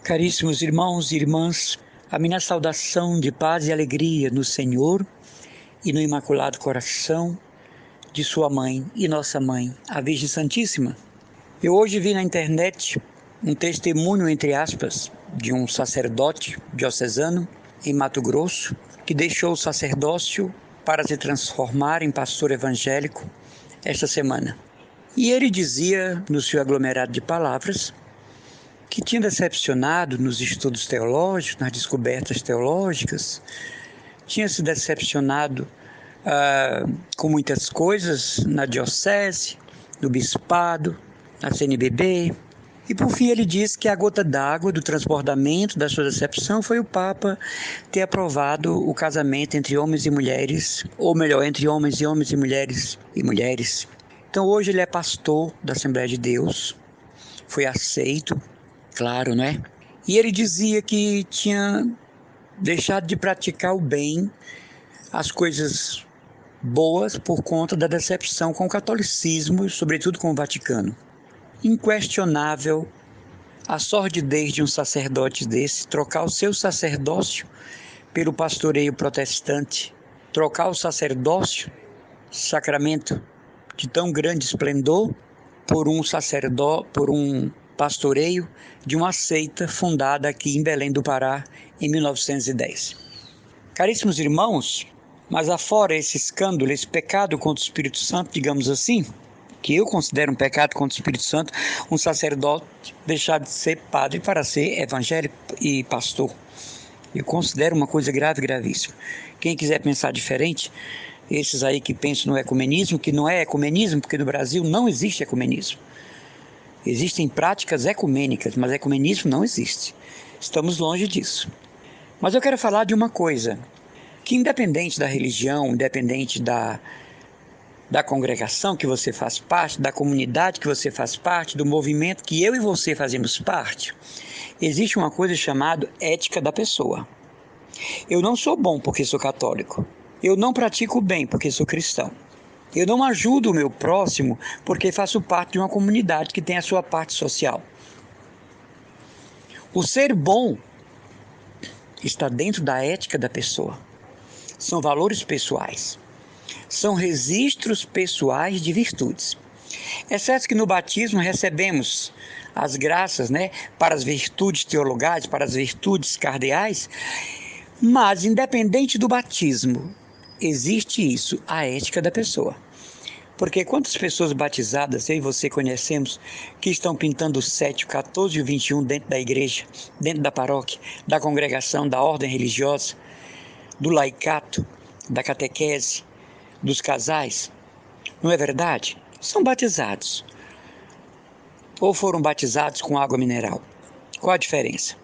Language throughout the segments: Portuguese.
Caríssimos irmãos e irmãs, a minha saudação de paz e alegria no Senhor e no Imaculado Coração de sua mãe e nossa mãe, a Virgem Santíssima. Eu hoje vi na internet um testemunho, entre aspas, de um sacerdote diocesano em Mato Grosso, que deixou o sacerdócio para se transformar em pastor evangélico esta semana. E ele dizia, no seu aglomerado de palavras, que tinha decepcionado nos estudos teológicos, nas descobertas teológicas, tinha se decepcionado com muitas coisas na diocese, no bispado, na CNBB. E por fim ele disse que a gota d'água do transbordamento da sua decepção foi o Papa ter aprovado o casamento entre homens e mulheres, ou melhor, entre homens e mulheres e mulheres. Então hoje ele é pastor da Assembleia de Deus, foi aceito, claro, não é? E ele dizia que tinha deixado de praticar o bem, as coisas boas, por conta da decepção com o catolicismo, sobretudo com o Vaticano. Inquestionável a sordidez de um sacerdote desse, trocar o seu sacerdócio pelo pastoreio protestante, trocar o sacerdócio, sacramento de tão grande esplendor, por um pastoreio de uma seita fundada aqui em Belém do Pará em 1910. Caríssimos irmãos, mas afora esse escândalo, esse pecado contra o Espírito Santo, digamos assim, que eu considero um pecado contra o Espírito Santo, um sacerdote deixar de ser padre para ser evangélico e pastor. Eu considero uma coisa grave, gravíssima. Quem quiser pensar diferente, esses aí que pensam no ecumenismo, que não é ecumenismo, porque no Brasil não existe ecumenismo. Existem práticas ecumênicas, mas ecumenismo não existe. Estamos longe disso. Mas eu quero falar de uma coisa, que independente da religião, independente da congregação que você faz parte, da comunidade que você faz parte, do movimento que eu e você fazemos parte, existe uma coisa chamada ética da pessoa. Eu não sou bom porque sou católico. Eu não pratico o bem porque sou cristão. Eu não ajudo o meu próximo porque faço parte de uma comunidade que tem a sua parte social. O ser bom está dentro da ética da pessoa. São valores pessoais. São registros pessoais de virtudes. É certo que no batismo recebemos as graças, para as virtudes teologais, para as virtudes cardeais, mas independente do batismo, existe isso, a ética da pessoa. Porque quantas pessoas batizadas, eu e você conhecemos, que estão pintando o 7, o 14 e o 21 dentro da igreja, dentro da paróquia, da congregação, da ordem religiosa, do laicato, da catequese, dos casais, não é verdade? São batizados. Ou foram batizados com água mineral. Qual a diferença?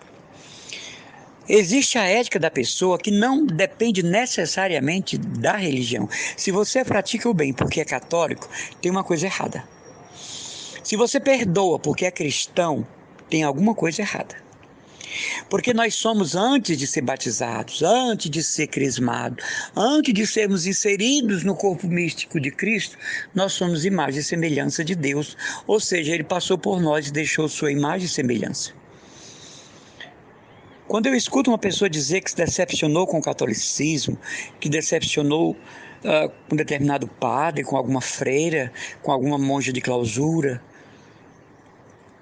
Existe a ética da pessoa que não depende necessariamente da religião. Se você pratica o bem porque é católico, tem uma coisa errada. Se você perdoa porque é cristão, tem alguma coisa errada. Porque nós somos, antes de ser batizados, antes de ser crismados, antes de sermos inseridos no corpo místico de Cristo, nós somos imagem e semelhança de Deus. Ou seja, Ele passou por nós e deixou sua imagem e semelhança. Quando eu escuto uma pessoa dizer que se decepcionou com o catolicismo, que decepcionou com um determinado padre, com alguma freira, com alguma monja de clausura,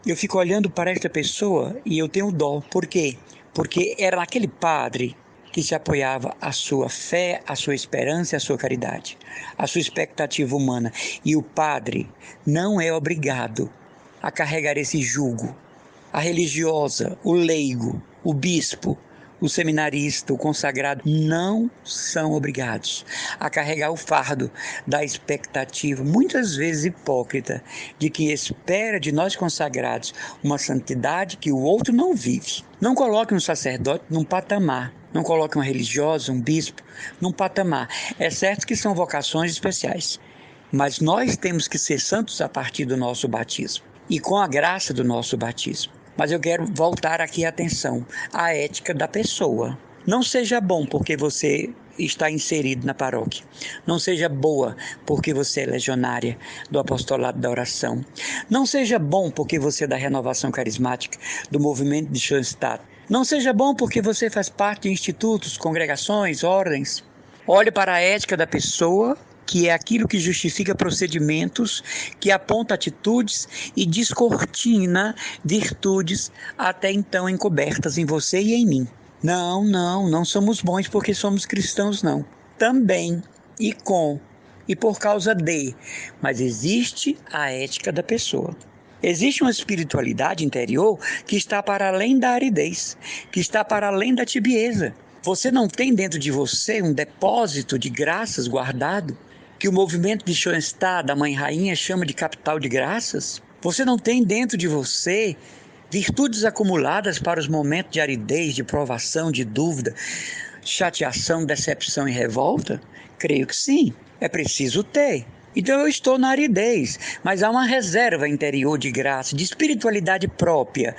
eu fico olhando para esta pessoa e eu tenho dó. Por quê? Porque era aquele padre que se apoiava à sua fé, à sua esperança e à sua caridade, à sua expectativa humana. E o padre não é obrigado a carregar esse jugo. A religiosa, o leigo, o bispo, o seminarista, o consagrado, não são obrigados a carregar o fardo da expectativa, muitas vezes hipócrita, de que espera de nós consagrados uma santidade que o outro não vive. Não coloque um sacerdote num patamar, não coloque uma religiosa, um bispo, num patamar. É certo que são vocações especiais, mas nós temos que ser santos a partir do nosso batismo e com a graça do nosso batismo. Mas eu quero voltar aqui a atenção à ética da pessoa. Não seja bom porque você está inserido na paróquia. Não seja boa porque você é legionária do apostolado da oração. Não seja bom porque você é da renovação carismática, do movimento de Schoenstatt. Não seja bom porque você faz parte de institutos, congregações, ordens. Olhe para a ética da pessoa, que é aquilo que justifica procedimentos, que aponta atitudes e descortina virtudes até então encobertas em você e em mim. Não somos bons porque somos cristãos, não. Também, e por causa de, mas existe a ética da pessoa. Existe uma espiritualidade interior que está para além da aridez, que está para além da tibieza. Você não tem dentro de você um depósito de graças guardado, que o movimento de Schoenstatt, da Mãe Rainha, chama de capital de graças? Você não tem dentro de você virtudes acumuladas para os momentos de aridez, de provação, de dúvida, chateação, decepção e revolta? Creio que sim, é preciso ter. Então eu estou na aridez, mas há uma reserva interior de graça, de espiritualidade própria,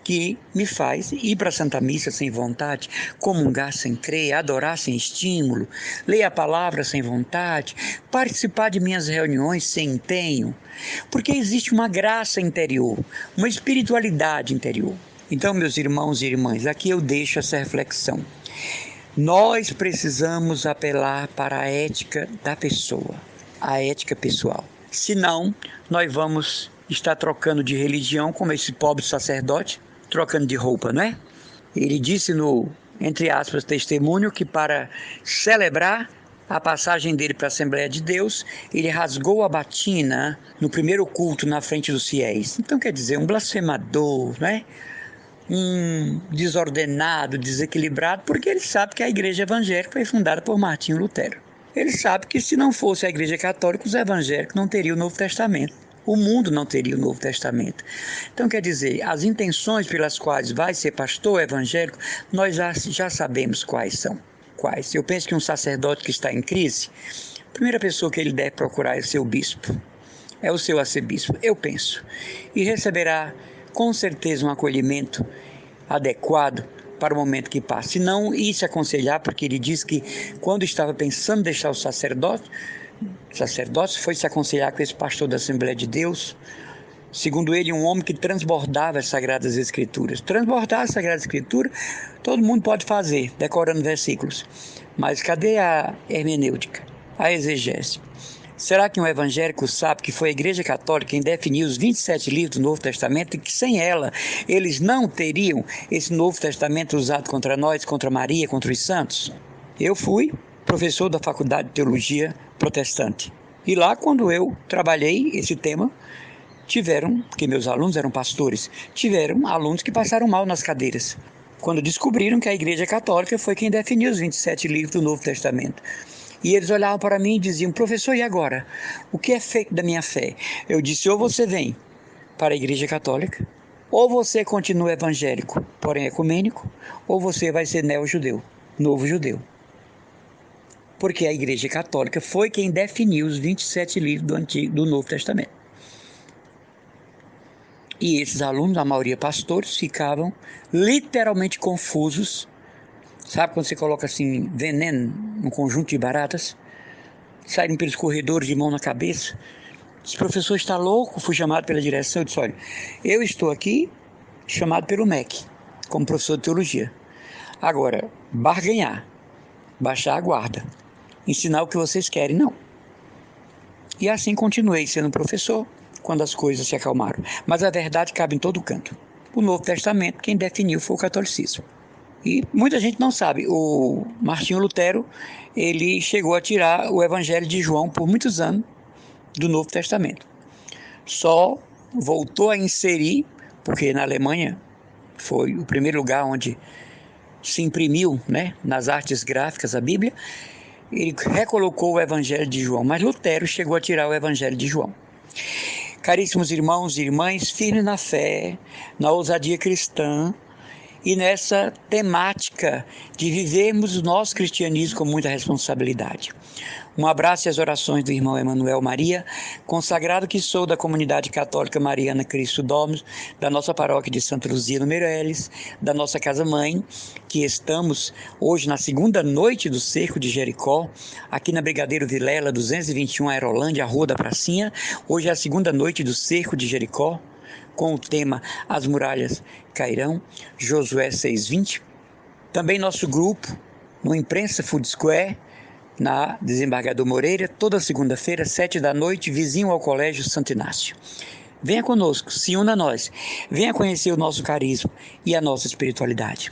que me faz ir para a Santa Missa sem vontade, comungar sem crer, adorar sem estímulo, ler a palavra sem vontade, participar de minhas reuniões sem empenho, porque existe uma graça interior, uma espiritualidade interior. Então, meus irmãos e irmãs, aqui eu deixo essa reflexão. Nós precisamos apelar para a ética da pessoa, a ética pessoal. Senão, nós vamos estar trocando de religião como esse pobre sacerdote, trocando de roupa, não é? Ele disse no, entre aspas, testemunho que para celebrar a passagem dele para a Assembleia de Deus, ele rasgou a batina no primeiro culto na frente dos fiéis. Então, quer dizer, um blasfemador, não é? Um desordenado, desequilibrado, porque ele sabe que a igreja evangélica foi fundada por Martinho Lutero. Ele sabe que se não fosse a igreja católica, os evangélicos não teriam o Novo Testamento. O mundo não teria o Novo Testamento. Então, quer dizer, as intenções pelas quais vai ser pastor evangélico, nós já sabemos quais são. Quais? Eu penso que um sacerdote que está em crise, a primeira pessoa que ele deve procurar é o seu bispo, é o seu arcebispo, eu penso. E receberá com certeza um acolhimento adequado para o momento que passa. Se não, ir se aconselhar, porque ele diz que quando estava pensando em deixar o sacerdócio foi se aconselhar com esse pastor da Assembleia de Deus, segundo ele, um homem que transbordava as Sagradas Escrituras. Transbordar a Sagrada Escritura, todo mundo pode fazer, decorando versículos. Mas cadê a hermenêutica, a exegese? Será que um evangélico sabe que foi a Igreja Católica quem definiu os 27 livros do Novo Testamento e que sem ela eles não teriam esse Novo Testamento usado contra nós, contra Maria, contra os santos? Eu fui professor da Faculdade de Teologia Protestante. E lá, quando eu trabalhei esse tema, porque meus alunos eram pastores, tiveram alunos que passaram mal nas cadeiras, quando descobriram que a Igreja Católica foi quem definiu os 27 livros do Novo Testamento. E eles olhavam para mim e diziam: professor, e agora? O que é feito da minha fé? Eu disse: ou você vem para a Igreja Católica, ou você continua evangélico, porém ecumênico, ou você vai ser neo-judeu, novo judeu. Porque a Igreja Católica foi quem definiu os 27 livros do Novo Testamento. E esses alunos, a maioria pastores, ficavam literalmente confusos. Sabe quando você coloca assim veneno num conjunto de baratas? Saíram pelos corredores de mão na cabeça. Esse professor está louco, fui chamado pela direção. Eu disse: olha, eu estou aqui chamado pelo MEC, como professor de teologia. Agora, barganhar, baixar a guarda, ensinar o que vocês querem, não. E assim continuei sendo professor quando as coisas se acalmaram. Mas a verdade cabe em todo canto. O Novo Testamento, quem definiu foi o catolicismo. E muita gente não sabe, o Martinho Lutero, ele chegou a tirar o Evangelho de João por muitos anos do Novo Testamento. Só voltou a inserir, porque na Alemanha foi o primeiro lugar onde se imprimiu, né, nas artes gráficas a Bíblia, ele recolocou o Evangelho de João, mas Lutero chegou a tirar o Evangelho de João. Caríssimos irmãos e irmãs, firmes na fé, na ousadia cristã, e nessa temática de vivermos o nosso cristianismo com muita responsabilidade. Um abraço e as orações do irmão Emanuel Maria, consagrado que sou da comunidade católica Mariana Cristo Domus, da nossa paróquia de Santa Luzia no Meireles, da nossa casa-mãe, que estamos hoje na segunda noite do Cerco de Jericó, aqui na Brigadeiro Vilela 221, Aerolândia, Rua da Pracinha. Hoje é a segunda noite do Cerco de Jericó, com o tema As Muralhas Cairão, Josué 6:20. Também nosso grupo no Imprensa Food Square, na Desembargador Moreira, toda segunda-feira, 19h, vizinho ao Colégio Santo Inácio. Venha conosco, se una a nós, venha conhecer o nosso carisma e a nossa espiritualidade.